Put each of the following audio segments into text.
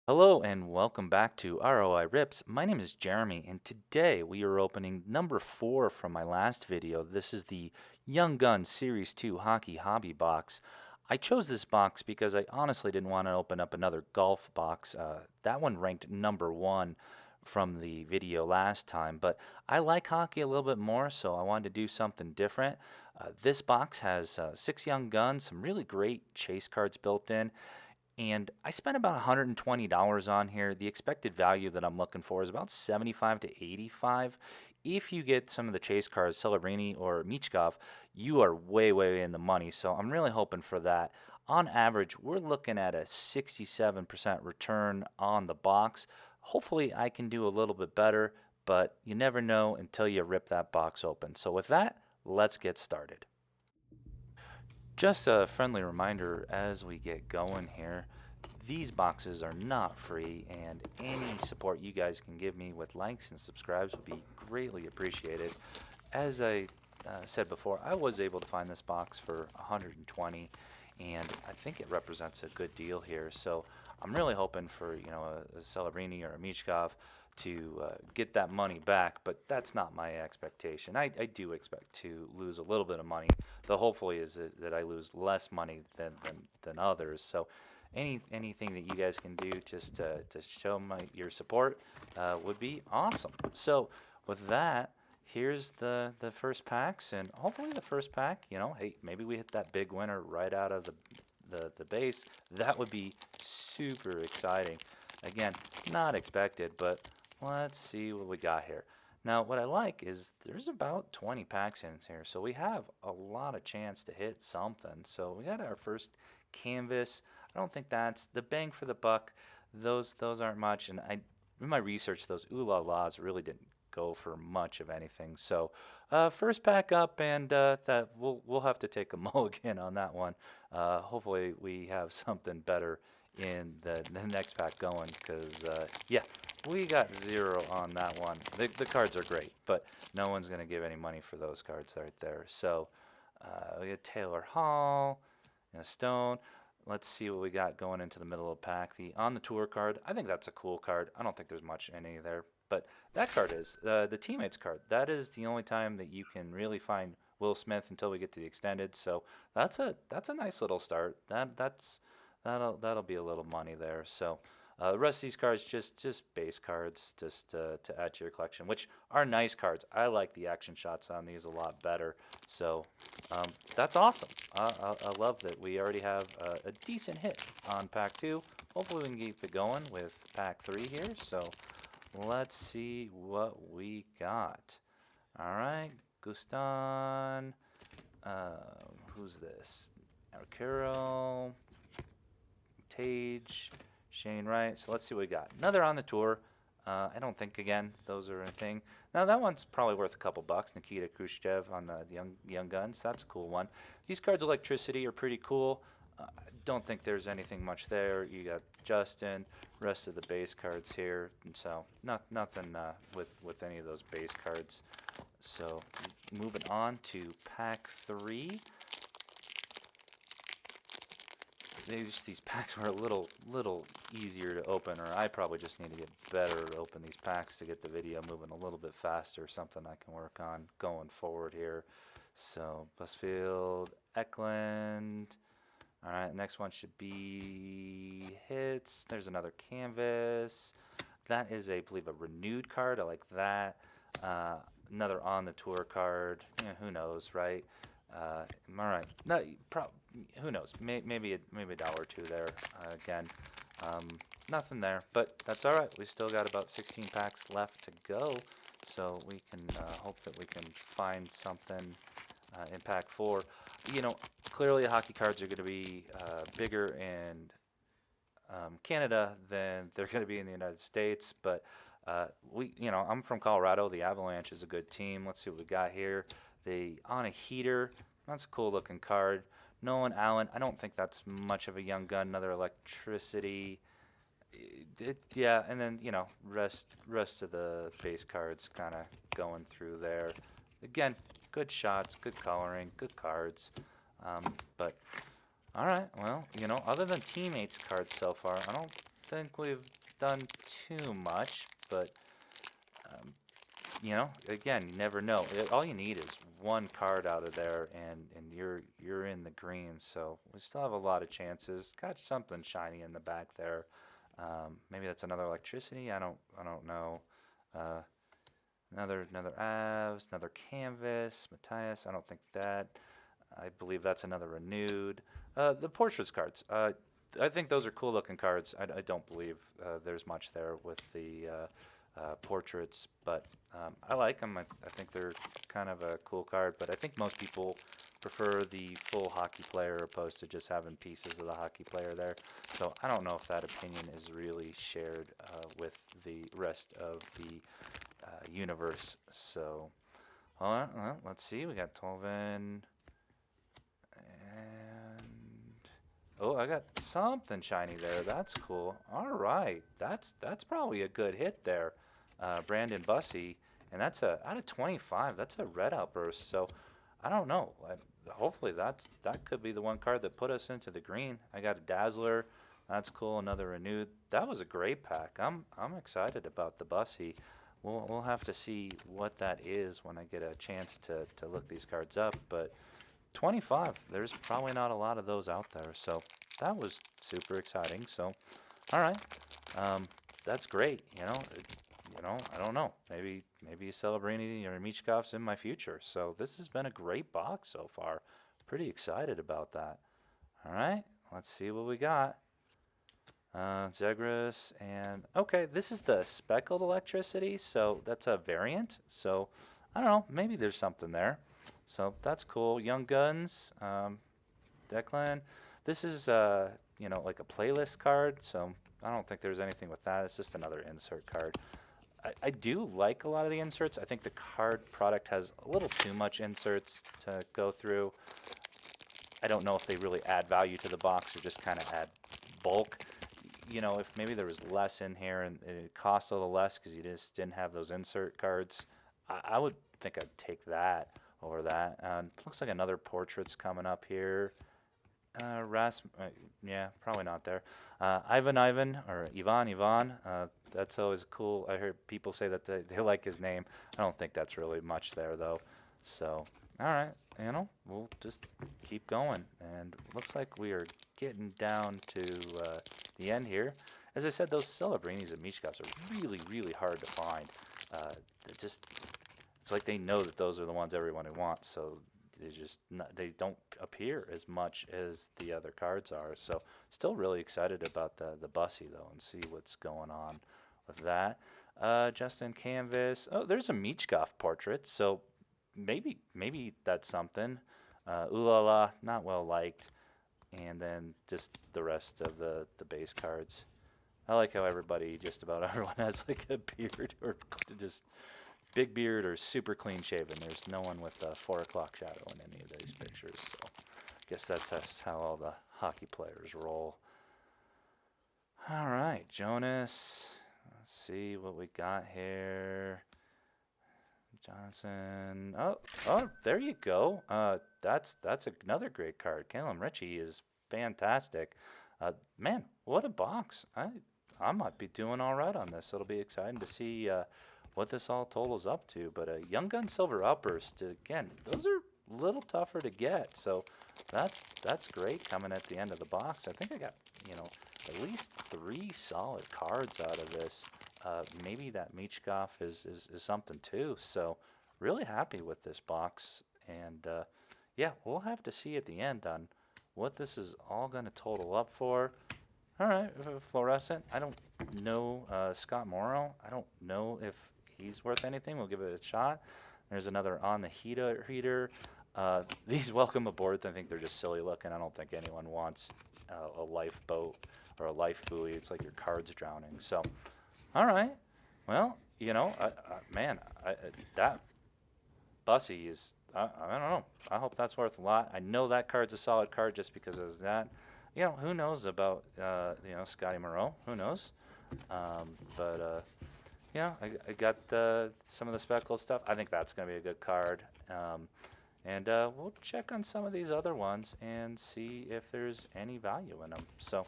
Hello and welcome back to ROI Rips. My name is Jeremy and today we are opening number 4 from my last video. This is the Young Guns Series 2 Hockey Hobby Box. I chose this box because I honestly didn't want to open up another golf box. That one ranked number 1 from the video last time, but I like hockey a little bit more, so I wanted to do something different. This box has 6 Young Guns, some really great chase cards built in. And I spent about $120 on here. The expected value that I'm looking for is about 75 to 85. If you get some of the chase cards, Celebrini or Michkov, you are way in the money. So I'm really hoping for that. On average, we're looking at a 67% return on the box. Hopefully I can do a little bit better, but you never know until you rip that box open. So with that, let's get started. Just a friendly reminder as we get going here, these boxes are not free, and any support you guys can give me with likes and subscribes would be greatly appreciated. As I said before, I was able to find this box for 120, and I think it represents a good deal here. So I'm really hoping for a Celebrini or a Michkov to get that money back, but that's not my expectation. I do expect to lose a little bit of money, though hopefully is that I lose less money than others. So anything that you guys can do just to show your support would be awesome. So with that, here's the first packs, and hopefully the first pack, hey, maybe we hit that big winner right out of the base. That would be super exciting. Again, not expected, but let's see what we got here. Now, what I like is there's about 20 packs in here, so we have a lot of chance to hit something. So we got our first canvas. I don't think that's the bang for the buck. Those aren't much, and in my research, those ooh la las really didn't go for much of anything. So first pack up, and that we'll have to take a mulligan on that one. Hopefully we have something better in the next pack going, because yeah, we got 0 on that one. The cards are great, but no one's going to give any money for those cards right there. So we got Taylor Hall, Stone. Let's see what we got going into the middle of the pack. The On the Tour card, I think that's a cool card. I don't think there's much in any there, but that card is the Teammates card. That is the only time that you can really find Will Smith until we get to the extended. So that's a nice little start. That'll be a little money there. So the rest of these cards just base cards, just to add to your collection, which are nice cards. I like the action shots on these a lot better. So that's awesome. I love that we already have a decent hit on pack 2. Hopefully we can keep it going with pack 3 here. So let's see what we got. All right, Guston. Who's this? Arcuro. Tage. Shane Wright. So let's see what we got. Another On the Tour. I don't think, again, those are a thing. Now, that one's probably worth a couple bucks. Nikita Khrushchev on the Young Guns. That's a cool one. These cards, Electricity, are pretty cool. I don't think there's anything much there. You got Justin, rest of the base cards here. And so nothing with any of those base cards. So moving on to pack 3. These packs were a little easier to open, or I probably just need to get better at open these packs to get the video moving a little bit faster. Something I can work on going forward here. So Busfield, Eklund. All right, next one should be hits. There's another canvas. That is I believe a renewed card. I like that. Another On the Tour card. Who knows, right? All right. No, who knows? Maybe a dollar or two there. Again, nothing there, but that's all right. We still got about 16 packs left to go, so we can hope that we can find something in pack 4. Clearly hockey cards are going to be bigger in Canada than they're going to be in the United States, but I'm from Colorado. The Avalanche is a good team. Let's see what we got here. On a Heater. That's a cool looking card. Nolan Allen. I don't think that's much of a young gun. Another Electricity. Yeah, and then rest of the base cards kind of going through there. Again, good shots, good coloring, good cards. But all right, well, other than Teammates cards so far, I don't think we've done too much, but um, you know, again, you never know. All you need is one card out of there, and you're in the green. So we still have a lot of chances. Got something shiny in the back there. Maybe that's another electricity. I don't know. Uh, another Avs, another canvas. Matthias. I don't think that. I believe that's another renewed. The portraits cards. I think those are cool looking cards. I don't believe there's much there with the portraits, but I like them. I think they're kind of a cool card, but I think most people prefer the full hockey player opposed to just having pieces of the hockey player there. So I don't know if that opinion is really shared with the rest of the universe. So, well, let's see. We got 12 in. And oh, I got something shiny there. That's cool. All right, that's probably a good hit there, Brandon Bussey, and that's a out of 25. That's a red outburst. So I don't know. Hopefully that could be the one card that put us into the green. I got a Dazzler. That's cool. Another renewed. That was a great pack. I'm excited about the Bussey. We'll have to see what that is when I get a chance to look these cards up, but 25. There's probably not a lot of those out there, so that was super exciting. So, all right, that's great. I don't know. Maybe Celebrini or Michkov's in my future. So this has been a great box so far. Pretty excited about that. All right, let's see what we got. Zegras and okay, this is the speckled electricity, so that's a variant. So I don't know, maybe there's something there. So that's cool. Young Guns, Declan. This is like a playlist card, so I don't think there's anything with that. It's just another insert card. I do like a lot of the inserts. I think the card product has a little too much inserts to go through. I don't know if they really add value to the box or just kind of add bulk. If maybe there was less in here and it cost a little less because you just didn't have those insert cards, I would think I'd take that over that. Looks like another portrait's coming up here. Yeah, probably not there. Ivan, or Ivan. That's always cool. I heard people say that they like his name. I don't think that's really much there though. So, all right, we'll just keep going. And looks like we are getting down to the end here. As I said, those Celebrinis and Mishkovs are really, really hard to find. It's like they know that those are the ones everyone wants, so they don't appear as much as the other cards are. So still really excited about the Bussy though, and see what's going on with that. Justin Canvas. Oh, there's a Michkov portrait, so maybe that's something. Ooh La La, not well liked, and then just the rest of the base cards. I like how just about everyone has like a beard or just big beard or super clean shaven. There's no one with a 4 o'clock shadow in any of these pictures. So I guess that's how all the hockey players roll. All right, Jonas. Let's see what we got here. Johnson. Oh, there you go. That's another great card. Callum Ritchie is fantastic. Man, what a box. I might be doing all right on this. It'll be exciting to see what this all totals up to. But a Young Gun Silver Outburst, again, those are a little tougher to get. So that's great coming at the end of the box. I think I got, at least 3 solid cards out of this. Maybe that Michkov is something too. So really happy with this box. And yeah, we'll have to see at the end on what this is all going to total up for. All right, fluorescent. I don't know Scott Morrow. I don't know if he's worth anything. We'll give it a shot. There's another on the heater. These welcome aboard. I think they're just silly looking. I don't think anyone wants a lifeboat or a life buoy. It's like your card's drowning. So, all right. Well, that Bussy is. I don't know. I hope that's worth a lot. I know that card's a solid card just because of that. Who knows about, Scotty Moreau? Who knows? I got some of the speckled stuff. I think that's going to be a good card. And we'll check on some of these other ones and see if there's any value in them. So,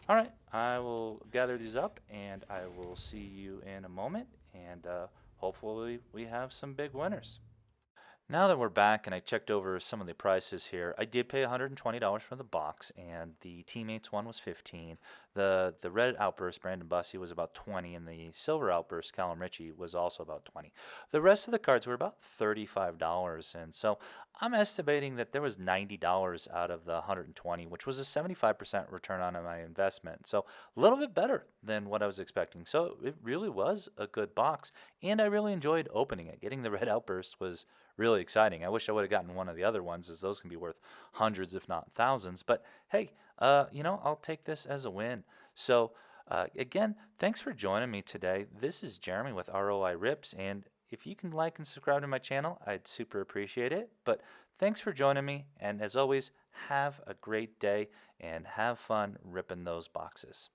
all right, I will gather these up and I will see you in a moment. And hopefully, we have some big winners. Now that we're back and I checked over some of the prices here, I did pay $120 for the box, and the Teammates one was 15. The red Outburst Brandon Bussey was about 20, and the silver Outburst Callum Ritchie was also about 20. The rest of the cards were about $35, and so I'm estimating that there was $90 out of the 120, which was a 75% return on my investment. So a little bit better than what I was expecting. So it really was a good box, and I really enjoyed opening it. Getting the red Outburst was really exciting. I wish I would have gotten one of the other ones, as those can be worth hundreds, if not thousands. But hey, I'll take this as a win. So, again, thanks for joining me today. This is Jeremy with ROI Rips, and if you can like and subscribe to my channel, I'd super appreciate it. But thanks for joining me, and as always, have a great day and have fun ripping those boxes.